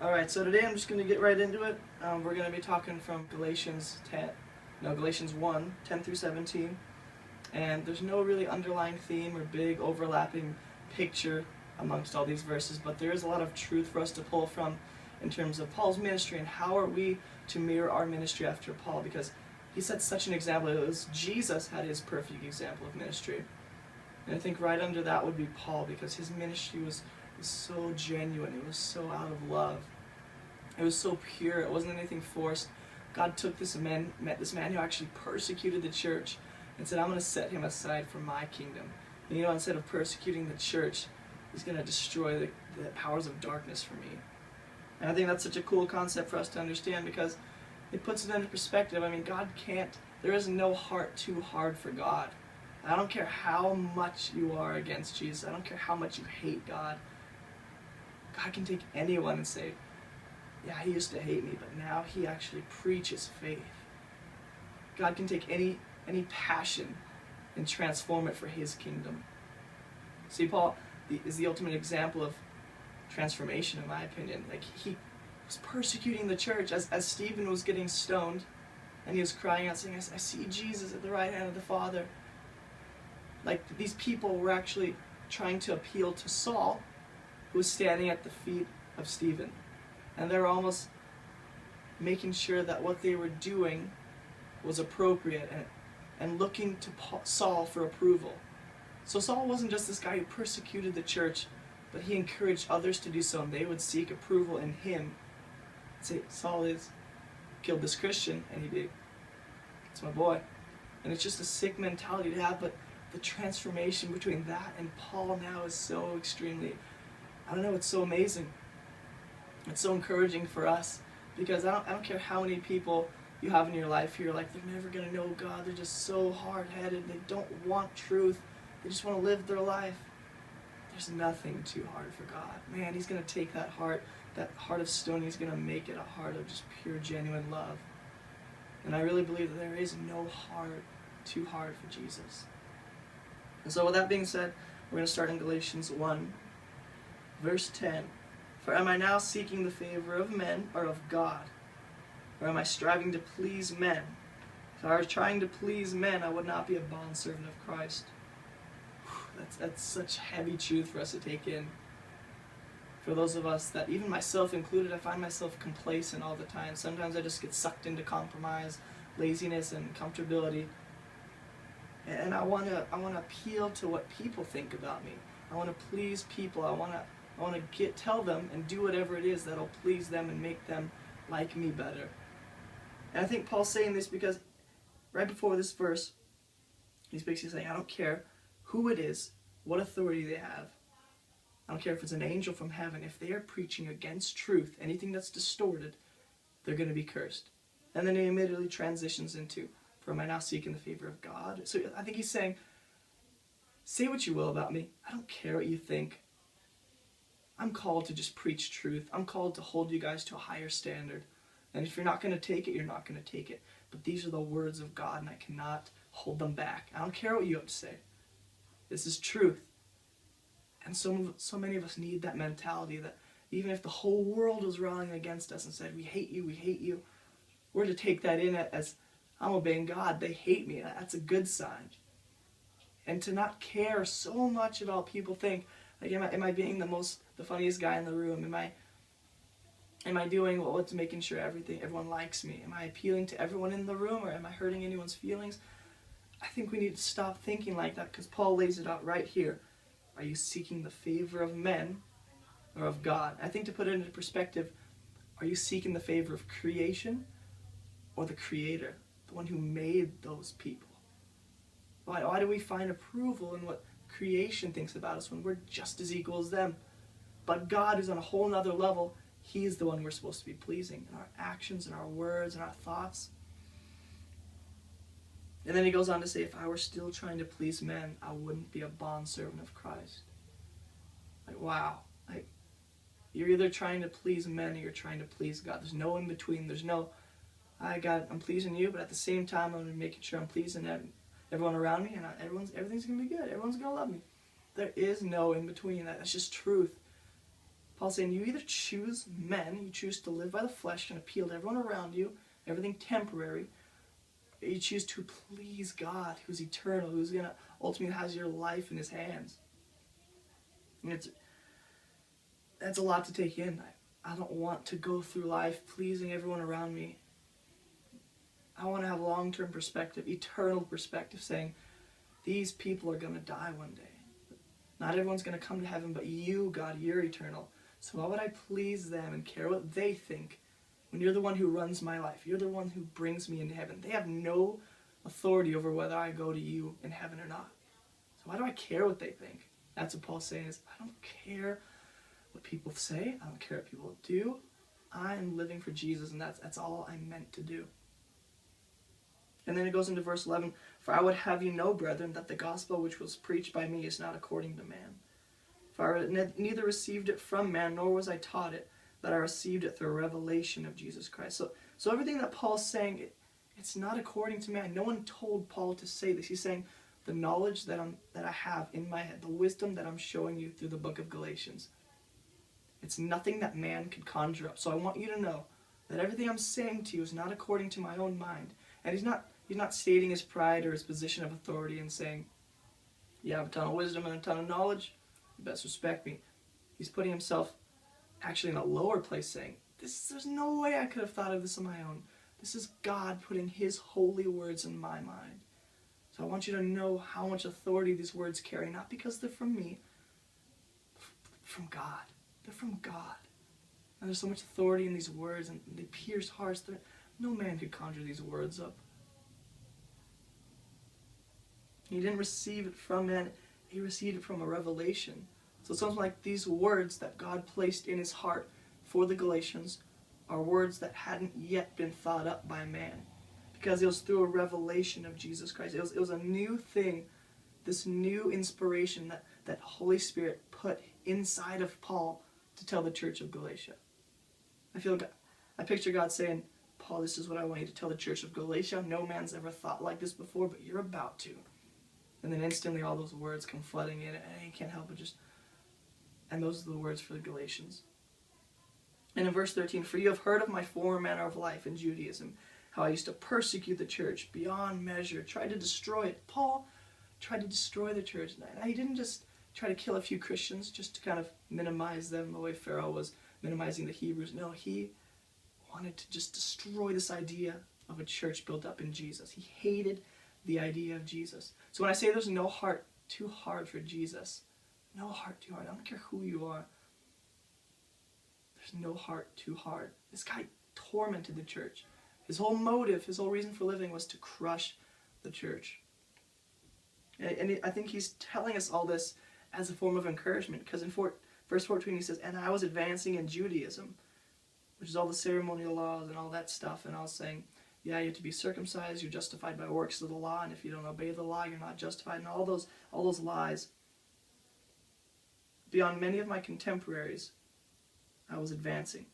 Alright, so today I'm just going to get right into it. We're going to be talking from Galatians 1, 10 through 17. And there's no really underlying theme or big overlapping picture amongst all these verses, but there is a lot of truth for us to pull from in terms of Paul's ministry and how are we to mirror our ministry after Paul, because he set such an example. It was Jesus had his perfect example of ministry. And I think right under that would be Paul, because his ministry was so genuine. It was so out of love. It was so pure. It wasn't anything forced. God took this man who actually persecuted the church and said, I'm going to set him aside for my kingdom. And instead of persecuting the church, he's going to destroy the powers of darkness for me. And I think that's such a cool concept for us to understand, because it puts it into perspective. I mean, there is no heart too hard for God. I don't care how much you are against Jesus. I don't care how much you hate God. God can take anyone and say, yeah, he used to hate me, but now he actually preaches faith. God can take any passion and transform it for his kingdom. See, Paul is the ultimate example of transformation, in my opinion. Like, he was persecuting the church as Stephen was getting stoned, and he was crying out saying, I see Jesus at the right hand of the Father. Like, these people were actually trying to appeal to Saul, who was standing at the feet of Stephen. And they're almost making sure that what they were doing was appropriate and looking to Saul for approval. So Saul wasn't just this guy who persecuted the church, but he encouraged others to do so, and they would seek approval in him. Say, Saul killed this Christian, and he did. It's my boy. And it's just a sick mentality to have, but the transformation between that and Paul now is so extremely, I don't know, it's so amazing. It's so encouraging for us, because I don't care how many people you have in your life who you're like, they're never going to know God, they're just so hard-headed, they don't want truth, they just want to live their life. There's nothing too hard for God. Man, he's going to take that heart of stone, he's going to make it a heart of just pure, genuine love. And I really believe that there is no heart too hard for Jesus. And so with that being said, we're going to start in Galatians 1, verse 10. For am I now seeking the favor of men or of God? Or am I striving to please men? If I were trying to please men, I would not be a bondservant of Christ. That's such heavy truth for us to take in. For those of us that, even myself included, I find myself complacent all the time. Sometimes I just get sucked into compromise, laziness, and comfortability. And I want to appeal to what people think about me. I want to please people. I want to tell them and do whatever it is that'll please them and make them like me better. And I think Paul's saying this because right before this verse, he's basically saying, I don't care who it is, what authority they have. I don't care if it's an angel from heaven. If they are preaching against truth, anything that's distorted, they're going to be cursed. And then he immediately transitions into, for am I now seeking the favor of God? So I think he's saying, say what you will about me. I don't care what you think. I'm called to just preach truth. I'm called to hold you guys to a higher standard. And if you're not going to take it, you're not going to take it. But these are the words of God, and I cannot hold them back. I don't care what you have to say. This is truth. And so many of us need that mentality that even if the whole world was rallying against us and said, we hate you, we're to take that in as, I'm obeying God, they hate me. That's a good sign. And to not care so much about people think, like, am I being the funniest guy in the room? Am I doing what's making sure everyone likes me? Am I appealing to everyone in the room, or am I hurting anyone's feelings? I think we need to stop thinking like that, because Paul lays it out right here. Are you seeking the favor of men or of God? I think to put it into perspective, are you seeking the favor of creation or the Creator, the one who made those people? Why do we find approval in what creation thinks about us when we're just as equal as them? But God is on a whole nother level. He's the one we're supposed to be pleasing in our actions and our words and our thoughts. And then he goes on to say, if I were still trying to please men, I wouldn't be a bondservant of Christ. Like, wow. Like, you're either trying to please men or you're trying to please God. There's no in between. There's no, I'm pleasing you, but at the same time, I'm making sure I'm pleasing everyone around me, and everything's going to be good. Everyone's going to love me. There is no in between. That's just truth. Paul's saying you either choose men, you choose to live by the flesh and appeal to everyone around you, everything temporary, or you choose to please God, who's eternal, who's going to ultimately has your life in his hands. And that's a lot to take in. I don't want to go through life pleasing everyone around me. I want to have long-term perspective, eternal perspective, saying, these people are going to die one day. Not everyone's going to come to heaven, but you, God, you're eternal. So why would I please them and care what they think when you're the one who runs my life? You're the one who brings me into heaven. They have no authority over whether I go to you in heaven or not. So why do I care what they think? That's what Paul's saying is, I don't care what people say. I don't care what people do. I am living for Jesus, and that's all I'm meant to do. And then it goes into verse 11, for I would have you know, brethren, that the gospel which was preached by me is not according to man. For I neither received it from man, nor was I taught it, but I received it through a revelation of Jesus Christ. So everything that Paul's saying, it's not according to man. No one told Paul to say this. He's saying the knowledge that I have in my head, the wisdom that I'm showing you through the book of Galatians, it's nothing that man could conjure up. So I want you to know that everything I'm saying to you is not according to my own mind. And he's not stating his pride or his position of authority and saying, you have a ton of wisdom and a ton of knowledge, you best respect me. He's putting himself actually in a lower place, saying, there's no way I could have thought of this on my own. This is God putting his holy words in my mind. So I want you to know how much authority these words carry, not because they're from me, from God. They're from God. And there's so much authority in these words, and they pierce hearts. No man could conjure these words up. He didn't receive it from man. He received it from a revelation. So it's something like these words that God placed in his heart for the Galatians are words that hadn't yet been thought up by man, because it was through a revelation of Jesus Christ. It was a new thing, this new inspiration that Holy Spirit put inside of Paul to tell the church of Galatia. I picture God saying, Paul, this is what I want you to tell the church of Galatia. No man's ever thought like this before, but you're about to. And then instantly all those words come flooding in, and you can't help but just... And those are the words for the Galatians. And in verse 13, for you have heard of my former manner of life in Judaism, how I used to persecute the church beyond measure, tried to destroy it. Paul tried to destroy the church. And he didn't just try to kill a few Christians just to kind of minimize them the way Pharaoh was minimizing the Hebrews. No, he wanted to just destroy this idea of a church built up in Jesus. He hated the idea of Jesus. So when I say there's no heart too hard for Jesus, no heart too hard, I don't care who you are, there's no heart too hard. This guy tormented the church. His whole motive, his whole reason for living was to crush the church. And I think he's telling us all this as a form of encouragement, because in verse 14 he says, and I was advancing in Judaism, which is all the ceremonial laws and all that stuff, and I was saying, yeah, you have to be circumcised, you're justified by works of the law, and if you don't obey the law, you're not justified, and all those lies. Beyond many of my contemporaries, I was advancing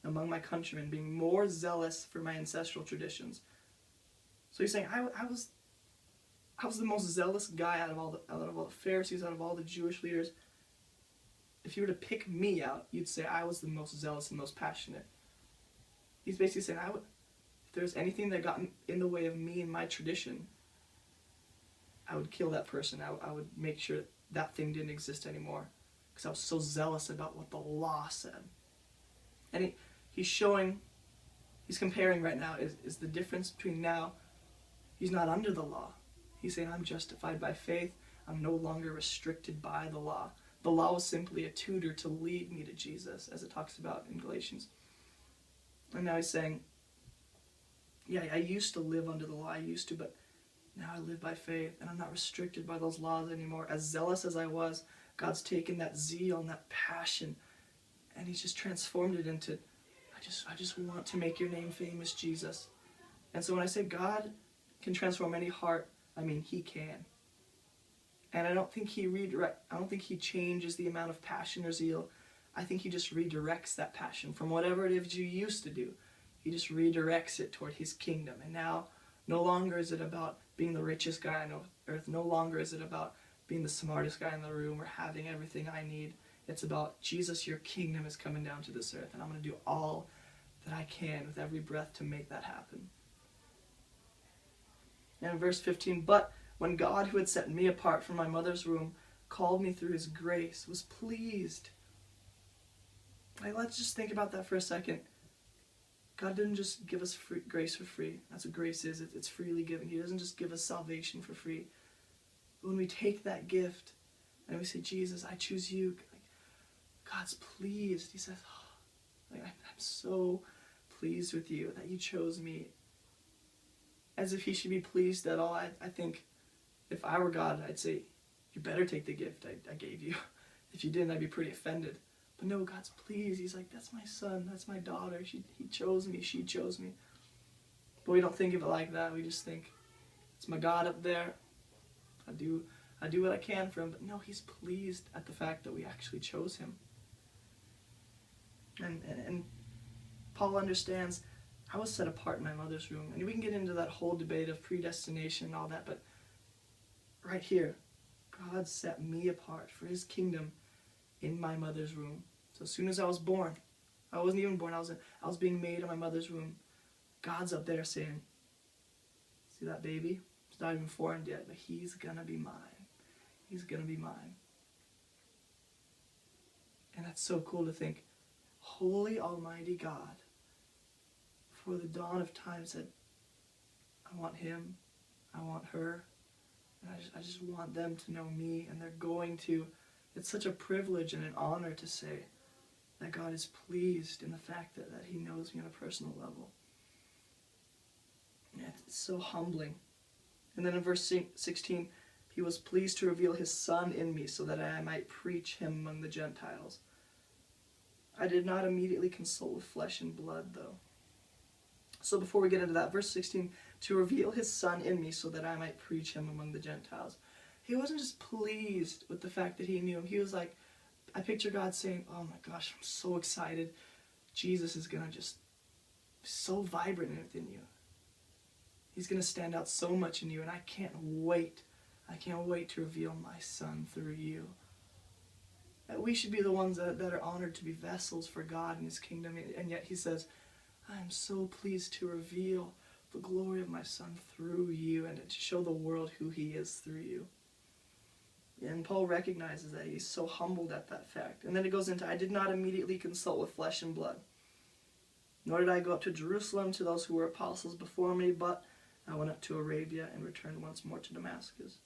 among my countrymen, being more zealous for my ancestral traditions. So he's saying, I was the most zealous guy out of all the Pharisees, out of all the Jewish leaders. If you were to pick me out, you'd say I was the most zealous and most passionate. He's basically saying, if there's anything that got in the way of me and my tradition, I would kill that person. I would make sure that thing didn't exist anymore, because I was so zealous about what the law said. And he's comparing right now is the difference between now, he's not under the law. He's saying, I'm justified by faith. I'm no longer restricted by the law. The law was simply a tutor to lead me to Jesus, as it talks about in Galatians. And now he's saying, yeah, I used to live under the law, but now I live by faith, and I'm not restricted by those laws anymore. As zealous as I was, God's taken that zeal and that passion, and he's just transformed it into, I just want to make your name famous, Jesus. And so when I say God can transform any heart, I mean he can. And I don't think he changes the amount of passion or zeal. I think he just redirects that passion from whatever it is you used to do. He just redirects it toward his kingdom. And now, no longer is it about being the richest guy on earth. No longer is it about being the smartest guy in the room or having everything I need. It's about, Jesus, your kingdom is coming down to this earth, and I'm going to do all that I can with every breath to make that happen. And in verse 15, but when God, who had set me apart from my mother's womb, called me through his grace, was pleased. Like, let's just think about that for a second. God didn't just give us free, grace for free. That's what grace is. It's freely given. He doesn't just give us salvation for free. But when we take that gift and we say, Jesus, I choose you, like, God's pleased. He says, oh, like, I'm so pleased with you that you chose me. As if he should be pleased at all. I think if I were God, I'd say, you better take the gift I gave you. If you didn't, I'd be pretty offended. But no, God's pleased. He's like, that's my son, that's my daughter. He chose me, she chose me. But we don't think of it like that. We just think, it's my God up there. I do what I can for him. But no, he's pleased at the fact that we actually chose him. And Paul understands, I was set apart in my mother's womb. And we can get into that whole debate of predestination and all that, but right here, God set me apart for his kingdom in my mother's womb. So as soon as I was born, I wasn't even born, I was being made in my mother's womb. God's up there saying, see that baby? He's not even formed yet, but he's gonna be mine. He's gonna be mine. And that's so cool to think, holy almighty God, before the dawn of time said, I want him, I want her, and I just want them to know me, and they're going to. It's such a privilege and an honor to say that God is pleased in the fact that he knows me on a personal level. And it's so humbling. And then in verse 16, he was pleased to reveal his son in me so that I might preach him among the Gentiles. I did not immediately consult with flesh and blood, though. So before we get into that, verse 16, to reveal his son in me so that I might preach him among the Gentiles. He wasn't just pleased with the fact that he knew him. He was like, I picture God saying, oh my gosh, I'm so excited. Jesus is going to just be so vibrant within you. He's going to stand out so much in you, and I can't wait. I can't wait to reveal my son through you. That we should be the ones that are honored to be vessels for God and his kingdom, and yet he says, I am so pleased to reveal the glory of my son through you and to show the world who he is through you. And Paul recognizes that he's so humbled at that fact. And then it goes into, I did not immediately consult with flesh and blood, nor did I go up to Jerusalem to those who were apostles before me, but I went up to Arabia and returned once more to Damascus.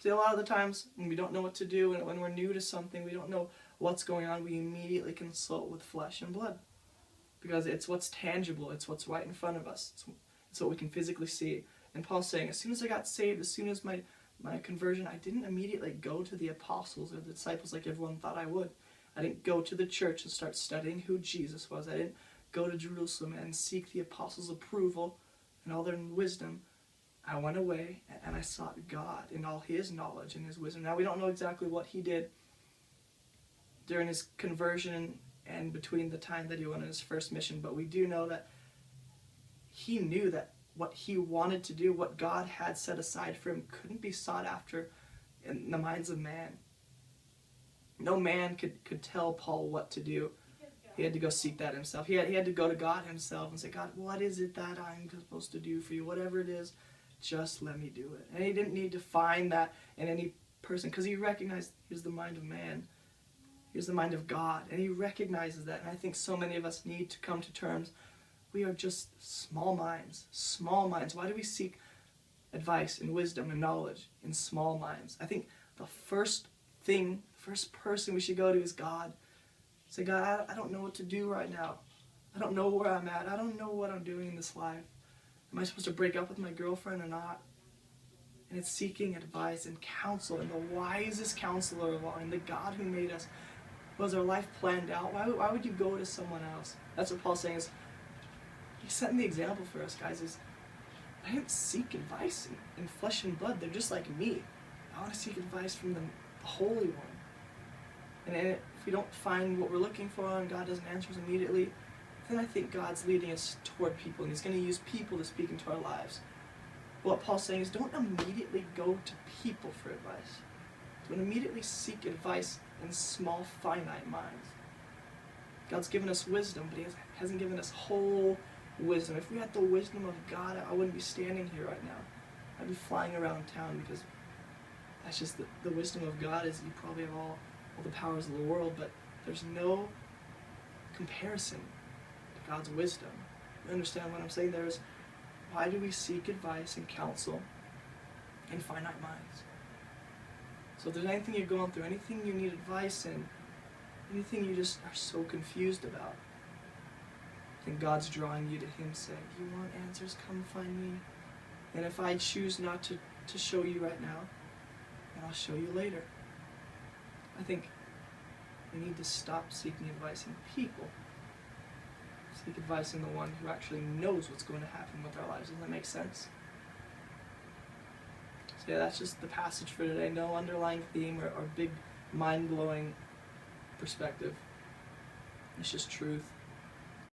See, a lot of the times when we don't know what to do, and when we're new to something, we don't know what's going on, we immediately consult with flesh and blood. Because it's what's tangible, it's what's right in front of us, it's what we can physically see. And Paul's saying, as soon as I got saved, as soon as my conversion, I didn't immediately go to the apostles or the disciples like everyone thought I would. I didn't go to the church and start studying who Jesus was. I didn't go to Jerusalem and seek the apostles' approval and all their wisdom. I went away and I sought God in all his knowledge and his wisdom. Now, we don't know exactly what he did during his conversion and between the time that he went on his first mission, but we do know that he knew that what he wanted to do, what God had set aside for him, couldn't be sought after in the minds of man. No man could tell Paul what to do. He had to go seek that himself. He had to go to God himself and say, God, what is it that I'm supposed to do for you? Whatever it is, just let me do it. And he didn't need to find that in any person, because he recognized here's the mind of man. Here's the mind of God. And he recognizes that. And I think so many of us need to come to terms. We are just small minds. Small minds. Why do we seek advice and wisdom and knowledge in small minds? I think the first person we should go to is God. Say, God, I don't know what to do right now. I don't know where I'm at. I don't know what I'm doing in this life. Am I supposed to break up with my girlfriend or not? And it's seeking advice and counsel, and the wisest counselor of all, and the God who made us. Was our life planned out? Why would you go to someone else? That's what Paul's saying is, he's setting the example for us, guys, is I didn't seek advice in flesh and blood. They're just like me. I want to seek advice from the Holy One. And if we don't find what we're looking for and God doesn't answer us immediately, then I think God's leading us toward people, and he's going to use people to speak into our lives. What Paul's saying is, don't immediately go to people for advice. Don't immediately seek advice in small, finite minds. God's given us wisdom, but He hasn't given us whole wisdom. If we had the wisdom of God, I wouldn't be standing here right now. I'd be flying around town, because that's just the wisdom of God is you probably have all the powers of the world, but there's no comparison to God's wisdom. You understand what I'm saying? There's, why do we seek advice and counsel in finite minds? So if there's anything you're going through, anything you need advice in, anything you just are so confused about, then God's drawing you to Him, saying, you want answers? Come find me. And if I choose not to show you right now, then I'll show you later. I think we need to stop seeking advice in people. Seek advice in the one who actually knows what's going to happen with our lives. Doesn't that make sense? So yeah, that's just the passage for today. No underlying theme or big mind-blowing perspective. It's just truth.